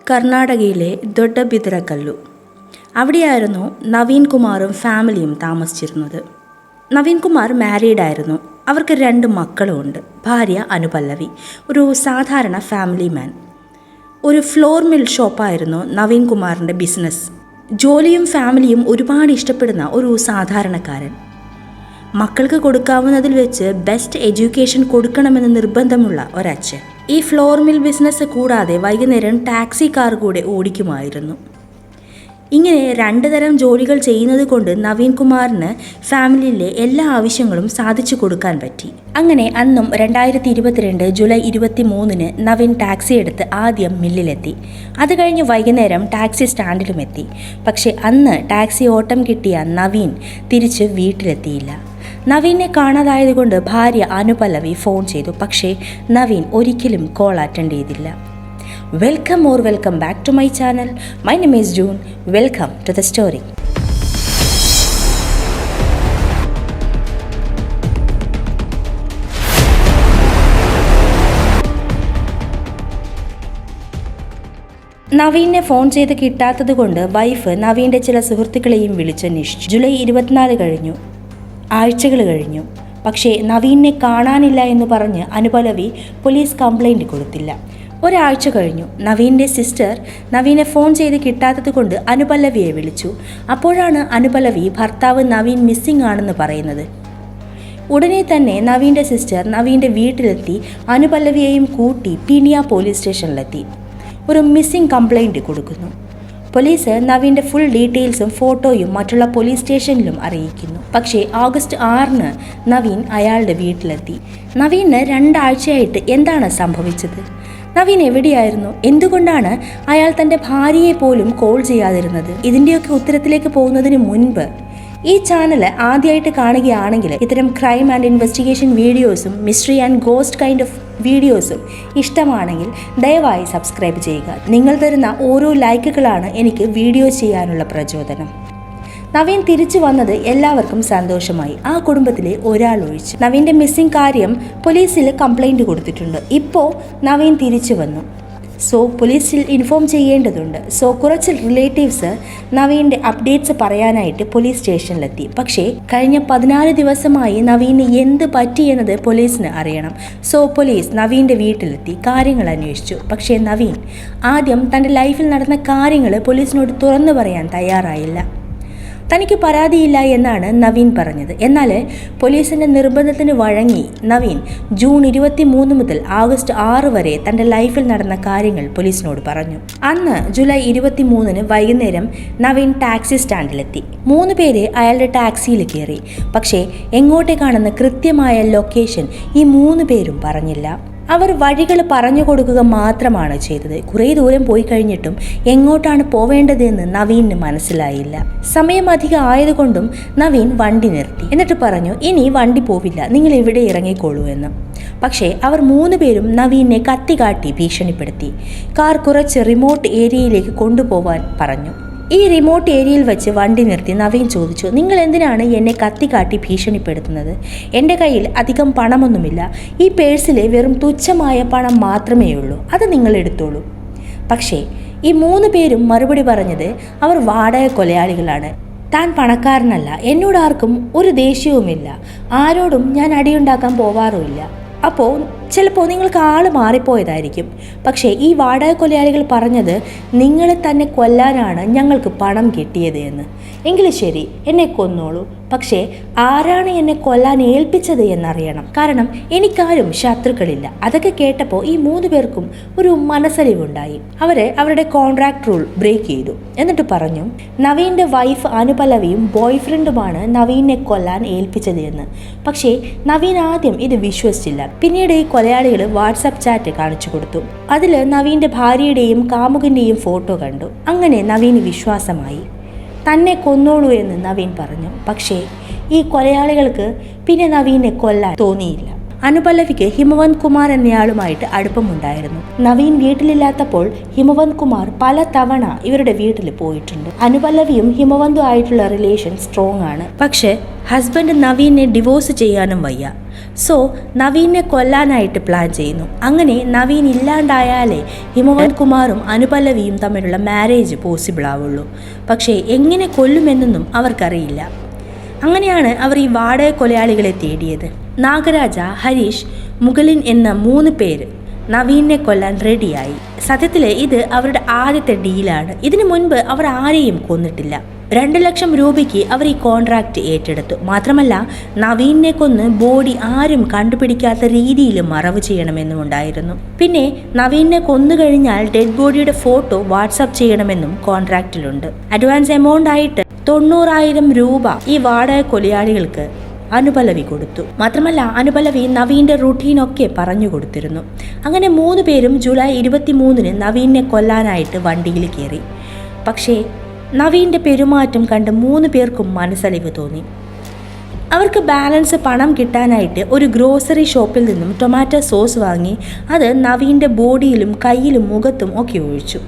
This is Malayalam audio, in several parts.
കർണാടകയിലെ ദൊഡ്ഡബിദ്രകല്ലു. അവിടെയായിരുന്നു നവീൻ കുമാറും ഫാമിലിയും താമസിച്ചിരുന്നത്. നവീൻ കുമാർ മാരീഡായിരുന്നു. അവർക്ക് 2 മക്കളുമുണ്ട്. ഭാര്യ അനുപല്ലവി, ഒരു സാധാരണ ഫാമിലി മാൻ. ഒരു ഫ്ലോർ മിൽ ഷോപ്പായിരുന്നു നവീൻ കുമാറിൻ്റെ ബിസിനസ്. ജോലിയും ഫാമിലിയും ഒരുപാട് ഇഷ്ടപ്പെടുന്ന ഒരു സാധാരണക്കാരൻ. മക്കൾക്ക് കൊടുക്കാവുന്നതിൽ വെച്ച് ബെസ്റ്റ് എഡ്യൂക്കേഷൻ കൊടുക്കണമെന്ന് നിർബന്ധമുള്ള ഒരച്ഛൻ. ഈ ഫ്ലോർ മിൽ ബിസിനസ് കൂടാതെ വൈകുന്നേരം ടാക്സി കാർ കൂടെ ഓടിക്കുമായിരുന്നു. ഇങ്ങനെ 2 തരം ജോലികൾ ചെയ്യുന്നത് കൊണ്ട് നവീൻ കുമാറിന് ഫാമിലിയിലെ എല്ലാ ആവശ്യങ്ങളും സാധിച്ചു കൊടുക്കാൻ പറ്റി. അങ്ങനെ അന്നും 2022 ജൂലൈ 23 നവീൻ ടാക്സി എടുത്ത് ആദ്യം മില്ലിലെത്തി. അത് കഴിഞ്ഞ് വൈകുന്നേരം ടാക്സി സ്റ്റാൻഡിലുമെത്തി. പക്ഷേ അന്ന് ടാക്സി ഓട്ടം കിട്ടിയ നവീൻ തിരിച്ച് വീട്ടിലെത്തിയില്ല. നവീനെ കാണാതായതുകൊണ്ട് ഭാര്യ അനുപല്ലവി ഫോൺ ചെയ്തു. പക്ഷേ നവീൻ ഒരിക്കലും കോൾ അറ്റൻഡ് ചെയ്തില്ല. Welcome back to my channel. My name is June. Welcome to the story. നവീനെ ഫോൺ ചെയ്ത് കിട്ടാത്തത് കൊണ്ട് വൈഫ് നവീൻ്റെ ചില സുഹൃത്തുക്കളെയും വിളിച്ചന്വേഷിച്ചു. ജൂലൈ 24 കഴിഞ്ഞു. ആഴ്ചകൾ കഴിഞ്ഞു. പക്ഷേ നവീനെ കാണാനില്ല എന്ന് പറഞ്ഞ് അനുപല്ലവി പോലീസ് കംപ്ലൈൻറ്റ് കൊടുത്തില്ല. ഒരാഴ്ച കഴിഞ്ഞു. നവീൻ്റെ സിസ്റ്റർ നവീനെ ഫോൺ ചെയ്ത് കിട്ടാത്തത് കൊണ്ട് അനുപല്ലവിയെ വിളിച്ചു. അപ്പോഴാണ് അനുപല്ലവി ഭർത്താവ് നവീൻ മിസ്സിംഗ് ആണെന്ന് പറയുന്നത്. ഉടനെ തന്നെ നവീൻ്റെ സിസ്റ്റർ നവീൻ്റെ വീട്ടിലെത്തി അനുപല്ലവിയെയും കൂട്ടി പീണിയ പോലീസ് സ്റ്റേഷനിലെത്തി. ഒരു മിസ്സിംഗ് കംപ്ലൈൻറ്റ് കൊടുക്കുന്നു. പോലീസ് നവീൻ്റെ ഫുൾ ഡീറ്റെയിൽസും ഫോട്ടോയും മറ്റുള്ള പോലീസ് സ്റ്റേഷനിലും അറിയിക്കുന്നു. പക്ഷേ ഓഗസ്റ്റ് 6 നവീൻ അയാളുടെ വീട്ടിലെത്തി. നവീന് 2 ആഴ്ചയായിട്ട് എന്താണ് സംഭവിച്ചത്? നവീൻ എവിടെയായിരുന്നു? എന്തുകൊണ്ടാണ് അയാൾ തൻ്റെ ഭാര്യയെ പോലും കോൾ ചെയ്യാതിരുന്നത്? ഇതിൻ്റെയൊക്കെ ഉത്തരത്തിലേക്ക് പോകുന്നതിന് മുൻപ് ഈ ചാനൽ ആദ്യമായിട്ട് കാണുകയാണെങ്കിൽ ഇത്തരം ക്രൈം ആൻഡ് ഇൻവെസ്റ്റിഗേഷൻ വീഡിയോസും mystery and ghost kind of വീഡിയോസും ഇഷ്ടമാണെങ്കിൽ ദയവായി സബ്സ്ക്രൈബ് ചെയ്യുക. നിങ്ങൾ തരുന്ന ഓരോ ലൈക്കുകളാണ് എനിക്ക് വീഡിയോ ചെയ്യാനുള്ള പ്രചോദനം. നവീൻ തിരിച്ചു വന്നത് എല്ലാവർക്കും സന്തോഷമായി, ആ കുടുംബത്തിലെ ഒരാൾ ഒഴിച്ച്. നവീൻ്റെ മിസ്സിംഗ് കാര്യം പോലീസിൽ കംപ്ലൈൻറ്റ് കൊടുത്തിട്ടുണ്ട്. ഇപ്പോൾ നവീൻ തിരിച്ചു വന്നു. സോ പോലീസിൽ ഇൻഫോം ചെയ്യേണ്ടതുണ്ട്. സോ കുറച്ച് റിലേറ്റീവ്സ് നവീൻ്റെ അപ്ഡേറ്റ്സ് പറയാനായിട്ട് പോലീസ് സ്റ്റേഷനിലെത്തി. പക്ഷേ കഴിഞ്ഞ 14 ദിവസമായി നവീന് എന്ത് പറ്റിയെന്നത് പോലീസിന് അറിയണം. സോ പോലീസ് നവീൻ്റെ വീട്ടിലെത്തി കാര്യങ്ങൾ അന്വേഷിച്ചു. പക്ഷേ നവീൻ ആദ്യം തൻ്റെ ലൈഫിൽ നടന്ന കാര്യങ്ങൾ പോലീസിനോട് തുറന്നു പറയാൻ തയ്യാറായില്ല. തനിക്ക് പരാതിയില്ല എന്നാണ് നവീൻ പറഞ്ഞത്. എന്നാൽ പോലീസിൻ്റെ നിർബന്ധത്തിന് വഴങ്ങി നവീൻ ജൂൺ 23 മുതൽ ഓഗസ്റ്റ് 6 വരെ തൻ്റെ ലൈഫിൽ നടന്ന കാര്യങ്ങൾ പോലീസിനോട് പറഞ്ഞു. അന്ന് ജൂലൈ 23 വൈകുന്നേരം നവീൻ ടാക്സി സ്റ്റാൻഡിലെത്തി. 3 പേര് അയാളുടെ ടാക്സിയിൽ കയറി. പക്ഷേ എങ്ങോട്ടേക്കാണെന്ന് കൃത്യമായ ലൊക്കേഷൻ ഈ 3 പേരും പറഞ്ഞില്ല. അവർ വഴികൾ പറഞ്ഞു കൊടുക്കുക മാത്രമാണ് ചെയ്തത്. കുറേ ദൂരം പോയി കഴിഞ്ഞിട്ടും എങ്ങോട്ടാണ് പോവേണ്ടതെന്ന് നവീന് മനസ്സിലായില്ല. സമയം അധികം ആയതുകൊണ്ടും നവീൻ വണ്ടി നിർത്തി. എന്നിട്ട് പറഞ്ഞു, ഇനി വണ്ടി പോവില്ല, നിങ്ങൾ ഇവിടെ ഇറങ്ങിക്കോളൂ എന്ന്. പക്ഷേ അവർ 3 പേരും നവീനെ കത്തികാട്ടി ഭീഷണിപ്പെടുത്തി. കാർ കുറച്ച് റിമോട്ട് ഏരിയയിലേക്ക് കൊണ്ടുപോകാൻ പറഞ്ഞു. ഈ റിമോട്ട് ഏരിയയിൽ വെച്ച് വണ്ടി നിർത്തി നവീൻ ചോദിച്ചു, നിങ്ങൾ എന്തിനാണ് എന്നെ കത്തിക്കാട്ടി ഭീഷണിപ്പെടുത്തുന്നത്? എൻ്റെ കയ്യിൽ അധികം പണമൊന്നുമില്ല. ഈ പേഴ്സിൽ വെറും തുച്ഛമായ പണം മാത്രമേ ഉള്ളൂ, അത് നിങ്ങൾ എടുത്തോളൂ. പക്ഷേ ഈ 3 പേരും മറുപടി പറഞ്ഞത് അവർ വാടക കൊലയാളികളാണ്. താൻ പണക്കാരനല്ല, എന്നോട് ആർക്കും ഒരു ദേഷ്യവുമില്ല, ആരോടും ഞാൻ അടിയുണ്ടാക്കാൻ പോവാറുമില്ല. അപ്പോൾ ചിലപ്പോൾ നിങ്ങൾക്ക് ആൾ മാറിപ്പോയതായിരിക്കും. പക്ഷേ ഈ വാടക കൊലയാളികൾ പറഞ്ഞത് നിങ്ങളെ തന്നെ കൊല്ലാനാണ് ഞങ്ങൾക്ക് പണം കിട്ടിയത് എന്ന്. എങ്കിൽ ശരി, എന്നെ കൊന്നോളൂ. പക്ഷേ ആരാണ് എന്നെ കൊല്ലാൻ ഏൽപ്പിച്ചത് എന്നറിയണം. കാരണം എനിക്കാരും ശത്രുക്കളില്ല. അതൊക്കെ കേട്ടപ്പോൾ ഈ 3 പേർക്കും ഒരു മനസ്സലിവുണ്ടായി. അവരുടെ കോൺട്രാക്ട് റൂൾ ബ്രേക്ക് ചെയ്തു. എന്നിട്ട് പറഞ്ഞു, നവീൻ്റെ വൈഫ് അനുപല്ലവിയും ബോയ് ഫ്രണ്ടുമാണ് നവീനെ കൊല്ലാൻ ഏൽപ്പിച്ചത് എന്ന്. പക്ഷേ നവീൻ ആദ്യം ഇത് വിശ്വസിച്ചില്ല. പിന്നീട് ഈ കൊലയാളികൾ വാട്സാപ്പ് ചാറ്റ് കാണിച്ചു കൊടുത്തു. അതിൽ നവീൻ്റെ ഭാര്യയുടെയും കാമുകൻ്റെയും ഫോട്ടോ കണ്ടു. അങ്ങനെ നവീന് വിശ്വാസമായി. തന്നെ കൊന്നോളൂ എന്ന് നവീൻ പറഞ്ഞു. പക്ഷേ ഈ കൊലയാളികൾക്ക് പിന്നെ നവീനെ കൊല്ലാൻ തോന്നിയില്ല. അനുപല്ലവിക്ക് ഹിമവന്ത് കുമാർ എന്നയാളുമായിട്ട് അടുപ്പമുണ്ടായിരുന്നു. നവീൻ വീട്ടിലില്ലാത്തപ്പോൾ ഹിമവന്ത് കുമാർ പല തവണ ഇവരുടെ വീട്ടിൽ പോയിട്ടുണ്ട്. അനുപല്ലവിയും ഹിമവന്തും ആയിട്ടുള്ള റിലേഷൻ സ്ട്രോങ് ആണ്. പക്ഷെ ഹസ്ബൻഡ് നവീനെ ഡിവോഴ്സ് ചെയ്യാനും വയ്യ. സോ നവീനെ കൊല്ലാനായിട്ട് പ്ലാൻ ചെയ്യുന്നു. അങ്ങനെ നവീൻ ഇല്ലാണ്ടായാലേ ഹിമവന്ത് കുമാറും അനുപല്ലവിയും തമ്മിലുള്ള മാരേജ് പോസിബിൾ ആവുള്ളൂ. പക്ഷേ എങ്ങനെ കൊല്ലുമെന്നൊന്നും അവർക്കറിയില്ല. അങ്ങനെയാണ് അവർ ഈ വാടക കൊലയാളികളെ തേടിയത്. നാഗരാജ, ഹരീഷ്, മുഗളിൻ എന്ന 3 പേര് നവീനെ കൊല്ലാൻ റെഡിയായി. സത്യത്തിൽ ഇത് അവരുടെ ആദ്യത്തെ ഡീലാണ്. ഇതിനു മുൻപ് അവർ ആരെയും കൊന്നിട്ടില്ല. 2 ലക്ഷം രൂപയ്ക്ക് അവർ ഈ കോൺട്രാക്റ്റ് ഏറ്റെടുത്തു. മാത്രമല്ല നവീനെ കൊന്ന് ബോഡി ആരും കണ്ടുപിടിക്കാത്ത രീതിയിൽ മറവ് ചെയ്യണമെന്നുമുണ്ടായിരുന്നു. പിന്നെ നവീനെ കൊന്നു കഴിഞ്ഞാൽ ഡെഡ് ബോഡിയുടെ ഫോട്ടോ വാട്സാപ്പ് ചെയ്യണമെന്നും കോൺട്രാക്റ്റിലുണ്ട്. അഡ്വാൻസ് എമൗണ്ട് ആയിട്ട് 90,000 രൂപ ഈ വാടക കൊലയാളികൾക്ക് അനുപല്ലവി കൊടുത്തു. മാത്രമല്ല അനുപല്ലവി നവീൻ്റെ റുട്ടീനൊക്കെ പറഞ്ഞു കൊടുത്തിരുന്നു. അങ്ങനെ 3 പേരും ജൂലൈ 23-ന് നവീനെ കൊല്ലാനായിട്ട് വണ്ടിയിൽ കയറി. പക്ഷേ നവീൻ്റെ പെരുമാറ്റം കണ്ട് 3 പേർക്കും മനസ്സലിവ് തോന്നി. അവർക്ക് ബാലൻസ് പണം കിട്ടാനായിട്ട് ഒരു ഗ്രോസറി ഷോപ്പിൽ നിന്നും ടൊമാറ്റോ സോസ് വാങ്ങി അത് നവീൻ്റെ ബോഡിയിലും കയ്യിലും മുഖത്തും ഒക്കെ ഒഴിച്ചു.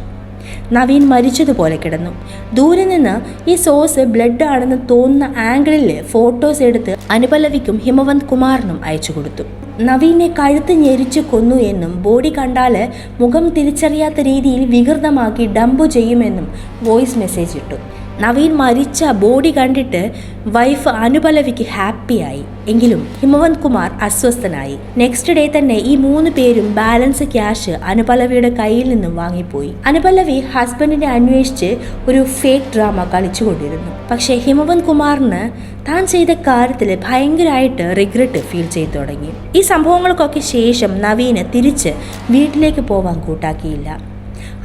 നവീൻ മരിച്ചതുപോലെ കിടന്നു. ദൂരെ നിന്ന് ഈ സോസ് ബ്ലഡ് ആണെന്ന് തോന്നുന്ന ആംഗിളിൽ ഫോട്ടോസ് എടുത്ത് അനുപല്ലവിക്കും ഹിമവന്ത് കുമാറിനും അയച്ചു കൊടുത്തു. നവീനെ കഴുത്ത് ഞെരിച്ച് കൊന്നു എന്നും ബോഡി കണ്ടാൽ മുഖം തിരിച്ചറിയാത്ത രീതിയിൽ വികൃതമാക്കി ഡംപ് ചെയ്യുമെന്നും വോയിസ് മെസ്സേജ് ഇട്ടു. നവീൻ മരിച്ച ബോഡി കണ്ടിട്ട് വൈഫ് അനുപല്ലവിക്ക് ഹാപ്പിയായി. എങ്കിലും ഹിമവന്ത് കുമാർ അസ്വസ്ഥനായി. നെക്സ്റ്റ് ഡേ തന്നെ ഈ 3 പേരും ബാലൻസ് ക്യാഷ് അനുപല്ലവിയുടെ കയ്യിൽ നിന്നും വാങ്ങിപ്പോയി. അനുപല്ലവി ഹസ്ബൻഡിനെ അന്വേഷിച്ച് ഒരു ഫേക്ക് ഡ്രാമ കളിച്ചുകൊണ്ടിരുന്നു. പക്ഷേ ഹിമവന്ത് കുമാറിന് താൻ ചെയ്ത കാര്യത്തിൽ ഭയങ്കരമായിട്ട് റിഗ്രറ്റ് ഫീൽ ചെയ്തു തുടങ്ങി. ഈ സംഭവങ്ങൾക്കൊക്കെ ശേഷം നവീന് തിരിച്ച് വീട്ടിലേക്ക് പോവാൻ കൂട്ടാക്കിയില്ല.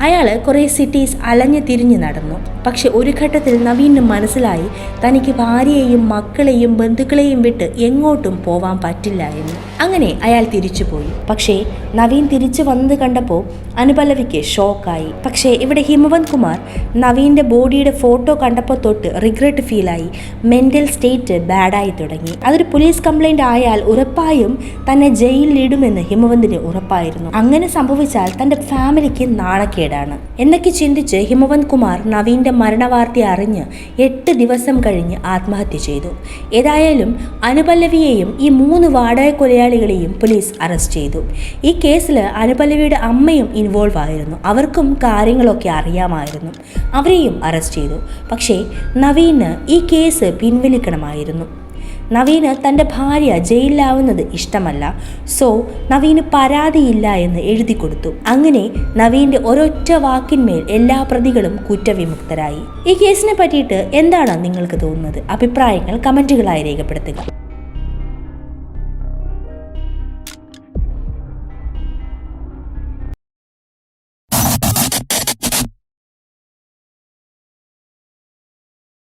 അയാൾ കുറേ സിറ്റീസ് അലഞ്ഞു തിരിഞ്ഞു നടന്നു. പക്ഷെ ഒരു ഘട്ടത്തിൽ നവീന് മനസ്സിലായി തനിക്ക് ഭാര്യയെയും മക്കളെയും ബന്ധുക്കളെയും വിട്ട് എങ്ങോട്ടും പോവാൻ പറ്റില്ല എന്ന്. അങ്ങനെ അയാൾ തിരിച്ചുപോയി. പക്ഷേ നവീൻ തിരിച്ചു വന്നത് കണ്ടപ്പോൾ അനുപല്ലവിക്ക് ഷോക്കായി. പക്ഷേ ഇവിടെ ഹിമവന്ത് കുമാർ നവീൻ്റെ ബോഡിയുടെ ഫോട്ടോ കണ്ടപ്പോൾ തൊട്ട് റിഗ്രറ്റ് ഫീലായി. മെൻ്റൽ സ്റ്റേറ്റ് ബാഡായി തുടങ്ങി. അതൊരു പോലീസ് കംപ്ലൈൻറ്റ് ആയാൽ ഉറപ്പായും തന്നെ ജയിലിലിടുമെന്ന് ഹിമവന്തിന് ഉറപ്പായിരുന്നു. അങ്ങനെ സംഭവിച്ചാൽ തൻ്റെ ഫാമിലിക്ക് നാണക്കേടാണ് എന്നൊക്കെ ചിന്തിച്ച് ഹിമവന്ത് കുമാർ നവീൻ്റെ മരണവാർത്ത അറിഞ്ഞ് 8 ദിവസം കഴിഞ്ഞ് ആത്മഹത്യ ചെയ്തു. ഏതായാലും അനുപല്ലവിയെയും ഈ 3 വാടക കൊലയാളികളെയും പോലീസ് അറസ്റ്റ് ചെയ്തു. ഈ കേസിൽ അനുപല്ലവിയുടെ അമ്മയും ഇൻവോൾവ് ആയിരുന്നു. അവർക്കും കാര്യങ്ങളൊക്കെ അറിയാമായിരുന്നു. അവരെയും അറസ്റ്റ് ചെയ്തു. പക്ഷേ നവീന് ഈ കേസ് പിൻവലിക്കണമായിരുന്നു. നവീന് തൻ്റെ ഭാര്യ ജയിലിലാവുന്നത് ഇഷ്ടമല്ല. സോ നവീന് പരാതിയില്ല എന്ന് എഴുതി കൊടുത്തു. അങ്ങനെ നവീൻ്റെ ഒരൊറ്റ വാക്കിന്മേൽ എല്ലാ പ്രതികളും കുറ്റവിമുക്തരായി. ഈ കേസിനെ പറ്റിയിട്ട് എന്താണ് നിങ്ങൾക്ക് തോന്നുന്നത്? അഭിപ്രായങ്ങൾ കമൻറ്റുകളായി രേഖപ്പെടുത്തുക.